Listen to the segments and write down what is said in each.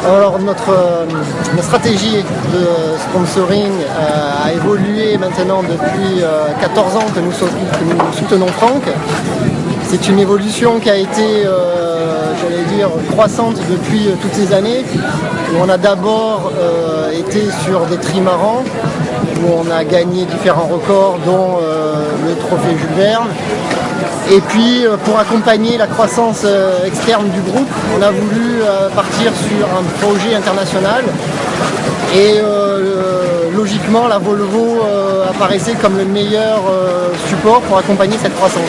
Alors notre stratégie de sponsoring a évolué maintenant depuis 14 ans que nous soutenons Franck. C'est une évolution qui a été, j'allais dire, croissante depuis toutes ces années, où on a d'abord été sur des trimarans, où on a gagné différents records, dont le trophée Jules Verne. Et puis, pour accompagner la croissance externe du groupe, on a voulu partir sur un projet international. Et logiquement, la Volvo apparaissait comme le meilleur support pour accompagner cette croissance.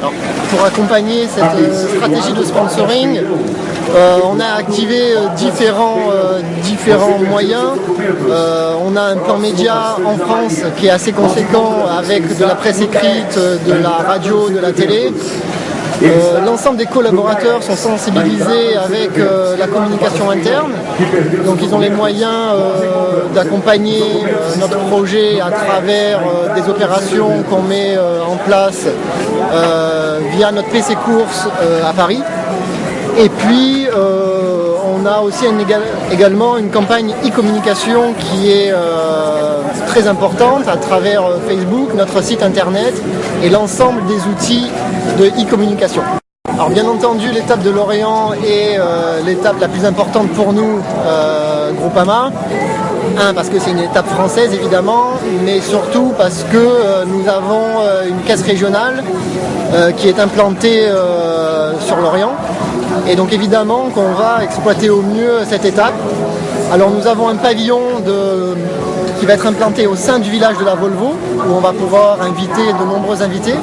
Alors, pour accompagner cette stratégie de sponsoring, on a activé différents moyens. On a un plan média en France qui est assez conséquent avec de la presse écrite, de la radio, de la télé. L'ensemble des collaborateurs sont sensibilisés avec la communication interne, donc ils ont les moyens d'accompagner notre projet à travers des opérations qu'on met en place via notre PC Course à Paris. Et puis on a aussi également une campagne e-communication qui est très importante à travers Facebook, notre site internet et l'ensemble des outils de e-communication. Alors bien entendu, l'étape de Lorient est l'étape la plus importante pour nous, Groupama. Parce que c'est une étape française évidemment, mais surtout parce que nous avons une caisse régionale qui est implantée sur Lorient. Et donc évidemment qu'on va exploiter au mieux cette étape. Alors nous avons un pavillon qui va être implanté au sein du village de la Volvo, où on va pouvoir inviter de nombreux invités.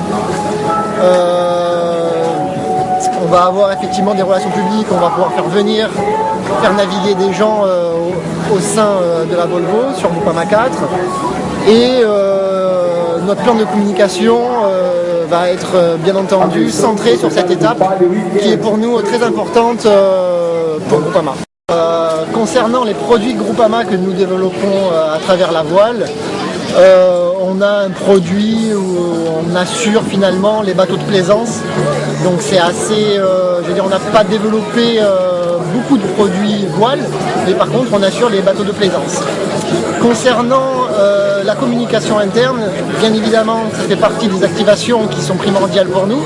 On va avoir effectivement des relations publiques, on va pouvoir faire naviguer des gens au sein de la Volvo sur Groupama 4. Et notre plan de communication va être bien entendu centré sur cette étape qui est pour nous très importante pour Groupama. Concernant les produits de Groupama que nous développons à travers la voile, on a un produit où on assure finalement les bateaux de plaisance. Donc c'est assez, je veux dire, on n'a pas développé beaucoup de produits voile, mais par contre on assure les bateaux de plaisance. Concernant la communication interne, bien évidemment ça fait partie des activations qui sont primordiales pour nous.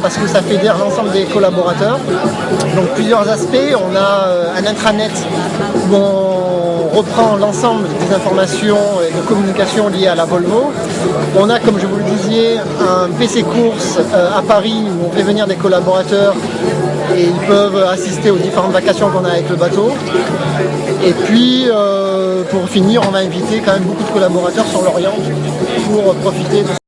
Parce que ça fédère l'ensemble des collaborateurs. Donc plusieurs aspects, on a un intranet où on reprend l'ensemble des informations et de communication liées à la Volvo. On a, comme je vous le disais, un PC Course à Paris où on fait venir des collaborateurs et ils peuvent assister aux différentes vacations qu'on a avec le bateau. Et puis, pour finir, on va inviter quand même beaucoup de collaborateurs sur Lorient pour profiter de